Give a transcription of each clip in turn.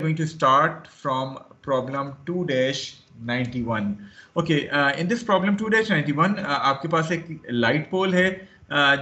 Going to start from problem 2-91. Okay, in this problem 2-91 आपके पास एक light pole है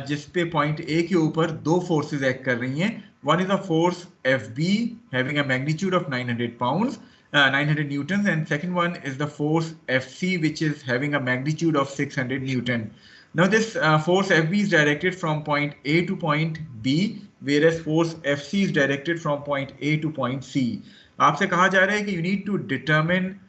जिस पे पॉइंट ए के ऊपर दो फोर्सेस एक्ट कर रही हैं. One is a force FB having a magnitude of 900 pounds, 900 newtons, and second one is the force FC which is having a magnitude of 600 newton. Now this force FB is directed from point A to point B, whereas force FC is directed from point A to point C. आपसे कहा जा रहा है कि you need to determine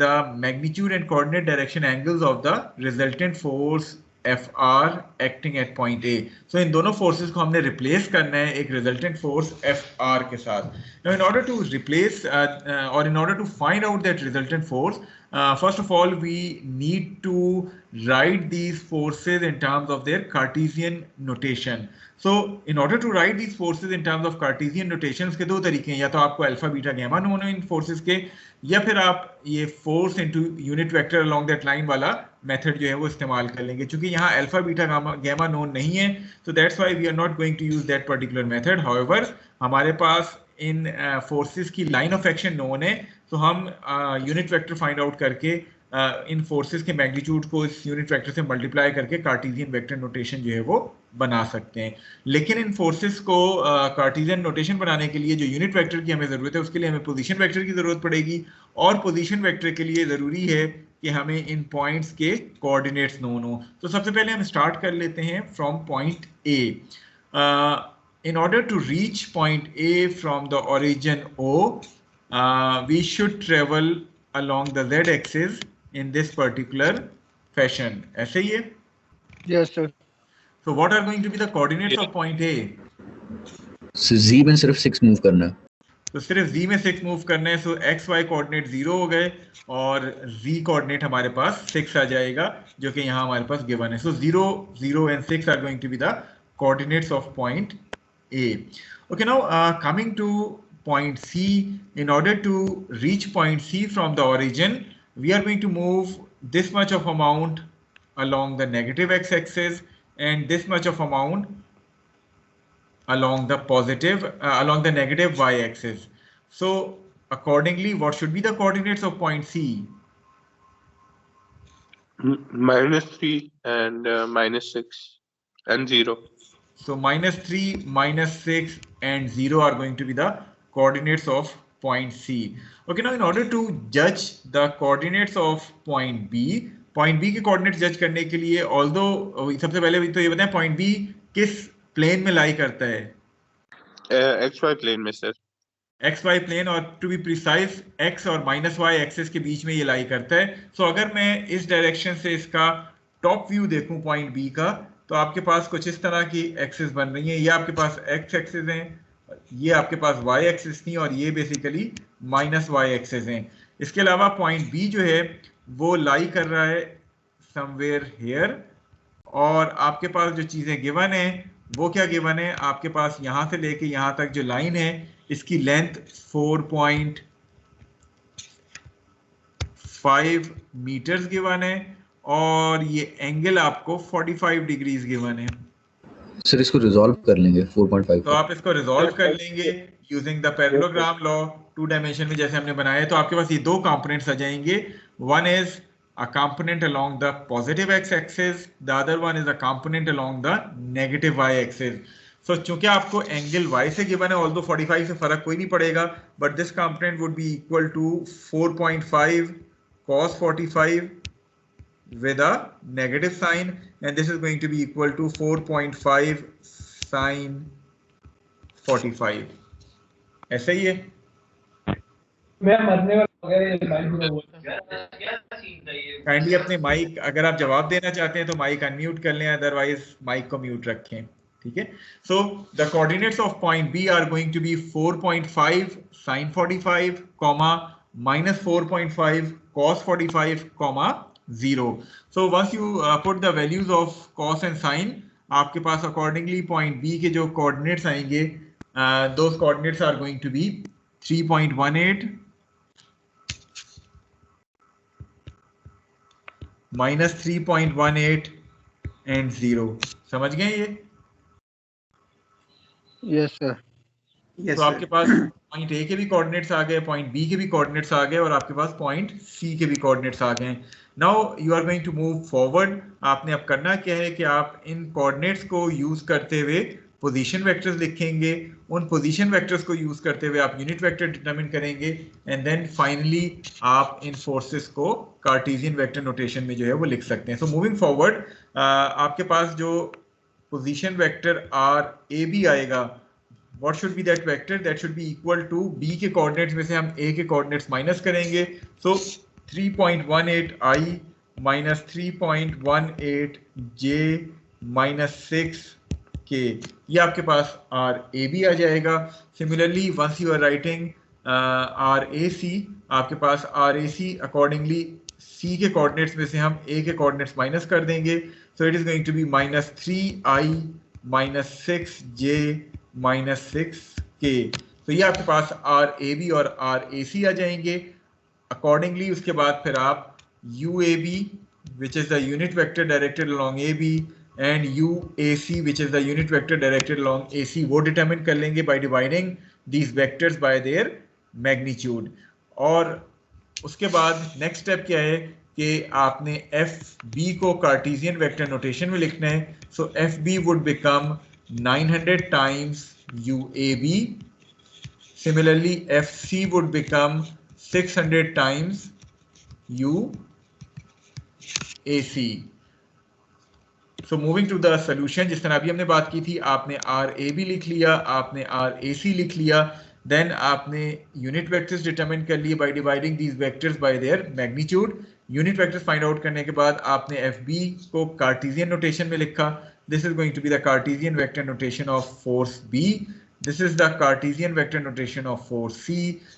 the magnitude and coordinate direction angles of the resultant force FR acting at point A. So इन दोनों forces को हमने replace करना है एक resultant force FR के साथ. Now in order to replace or in order to find out that resultant force, first of all we need to write these forces in terms of their Cartesian notation. So in order to write these forces in terms of Cartesian notation, उसके दो तरीके हैं. या तो आपको alpha beta gamma known है इन forces के, या फिर आप ये force into unit vector along that line वाला मेथड जो है वो इस्तेमाल कर लेंगे. क्योंकि यहाँ अल्फा बीटा गैमा नोन नहीं है, तो that's why we are not going to use that particular method. However हमारे पास इन फोर्सेस की लाइन ऑफ एक्शन नोन है, तो हम यूनिट वेक्टर फाइंड आउट करके इन फोर्सेस के मैग्नीट्यूड को इस यूनिट वेक्टर से मल्टीप्लाई करके कार्टेशियन वेक्टर नोटेशन जो है वो बना सकते हैं. लेकिन इन फोर्सेस को कार्टेशियन नोटेशन बनाने के लिए जो यूनिट वेक्टर की हमें ज़रूरत है, उसके लिए हमें पोजीशन वेक्टर की ज़रूरत पड़ेगी. और पोजीशन वेक्टर के लिए ज़रूरी है कि हमें इन पॉइंट्स के कोऑर्डिनेट्स नोन हो. तो सबसे पहले हम स्टार्ट कर लेते हैं from point A. In order to reach point A from the origin O, we should travel along the z-axis in this particular fashion. ऐसे ही है? Yes, sir. So what are going to be the coordinates of point A? So Z में सिर्फ 6 move करना है. तो सिर्फ Z में 6 move करना है. So x y कोऑर्डिनेट 0 हो गए और Z कोऑर्डिनेट हमारे पास 6 आ जाएगा, जो कि यहाँ हमारे पास गिवन है. So 0, 0 and 6 are going to be the coordinates of point A. Okay, now coming to point C. In order to reach point C from the origin, we are going to move this much of amount along the negative x-axis and this much of amount along the positive along the negative y-axis. So accordingly, what should be the coordinates of point C? -3 and -6 and 0. So -3, -6 and 0 are going to be the coordinates of point C. Okay, now in order to judge the coordinates of point B के coordinates judge करने के लिए, although सबसे पहले तो ये बताएं point B किस plane में lie करता है? XY plane में सर. XY plane, और to be precise x और -y axis के बीच में ये lie करता है. So अगर मैं इस direction से इसका top view देखूं point B का, तो आपके पास कुछ इस तरह की एक्सिस बन रही हैं. ये आपके पास एक्स एक्सिस हैं, ये आपके पास वाई एक्सिस थी, और ये बेसिकली -y एक्सिस हैं. इसके अलावा पॉइंट बी जो है वो लाई कर रहा है समवेयर हेयर. और आपके पास जो चीज़ें गिवन हैं वो क्या गिवन है? आपके पास यहाँ से लेके यहाँ तक जो लाइन है इसकी लेंथ 4.5 मीटर्स गिवन है, और ये एंगल आपको 45 डिग्रीज गिवन है. सर इसको रिजॉल्व कर लेंगे 4.5. तो आप इसको रिजॉल्व कर लेंगे using the parallelogram law 2 dimension में जैसे हमने बनाया है. तो आपके पास ये दो कंपोनेंट्स आ जाएंगे. One is a component along the positive X axis, the other one is a component along the negative Y axis. So चूंकि आपको एंगल y से गिवन है, ऑल्दो 45 से फर्क कोई नहीं पड़ेगा, but this component would be equal to 4.5 cos 45 with a negative sign, and this is going to be equal to 4.5 sin 45. ऐसा ही है. काइंडली अपने माइक, अगर आप जवाब देना चाहते हैं तो माइक अनम्यूट कर लें, अदरवाइज माइक को म्यूट रखें. ठीक है. So the coordinates of point B are going to be 4.5 sin 45, -4.5 cos 45, 0. So once you put the values of cos and sin, आपके पास accordingly point B के जो coordinates आएंगे, those coordinates are going to be 3.18 -3.18 and 0. समझ गए ये? Yes sir. तो आपके पास point A के भी कोऑर्डिनेट्स आ गए, पॉइंट बी के भी कोऑर्डिनेट्स आ गए और आपके पास पॉइंट सी के भी कोऑर्डिनेट्स आ गए। Now you are going to move forward. आपने अब करना क्या है कि आप इन कोऑर्डिनेट्स को यूज करते हुए पोजीशन वेक्टर्स लिखेंगे, उन पोजीशन वेक्टर्स को यूज करते हुए आप यूनिट वेक्टर डिटरमिन करेंगे एंड देन फाइनली आप इन फोर्सेस को कार्टेशियन वेक्टर नोटेशन में जो है वो लिख सकते हैं। सो मूविंग फॉरवर्ड आपके पास जो position vector R A B आएगा, what should be that vector? That should be equal to b के कोऑर्डिनेट्स में से हम a के कोऑर्डिनेट्स माइनस करेंगे। So 3.18 i minus 3.18 j minus 6 k, ये आपके पास r a b आ जाएगा। Similarly, once you are writing r a c, आपके पास r a c accordingly c के कोऑर्डिनेट्स में से हम a के कोऑर्डिनेट्स माइनस कर देंगे। So it is going to be minus 3i minus 6j minus 6k। तो ये आपके पास आर ए बी और आर ए सी आ जाएंगे। अकॉर्डिंगली उसके बाद फिर आप U A B which is the unit vector directed along A B and U A C which is the unit vector directed along A C, वो determine कर लेंगे by dividing these vectors by their magnitude. और उसके बाद next step क्या है कि आपने एफ बी को कार्टेशियन वेक्टर नोटेशन में लिखना है। So F B would become 900 times UAB. Similarly, FC would become 600 times UAC. So moving to the solution, जिस तरह अभी हमने बात की थी, आपने RAB लिख लिया, आपने RAC लिख लिया, then आपने unit vectors determine कर लिए by dividing these vectors by their magnitude. Unit vectors find out करने के बाद आपने FB को Cartesian notation में लिखा। This is going to be the Cartesian vector notation of force B. This is the Cartesian vector notation of force C.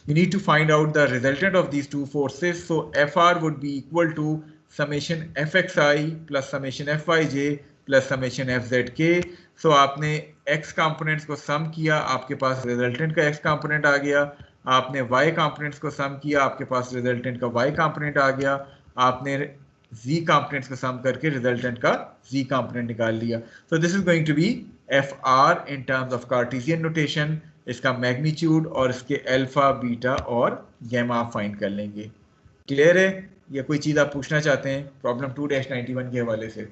You need to find out the resultant of these two forces. So FR would be equal to summation Fxi plus summation Fyj plus summation Fzk. So आपने x components को sum किया, आपके पास resultant का x component आ गया। आपने y components को sum किया, आपके पास resultant का y component आ गया। आपने z components को sum करके resultant का z component निकाल लिया। So this is going to be FR in terms of Cartesian notation, इसका magnitude और इसके अल्फा, बीटा और गैमा आप फाइंड कर लेंगे। क्लियर है? या कोई चीज़ आप पूछना चाहते हैं प्रॉब्लम 2-91 के हवाले से?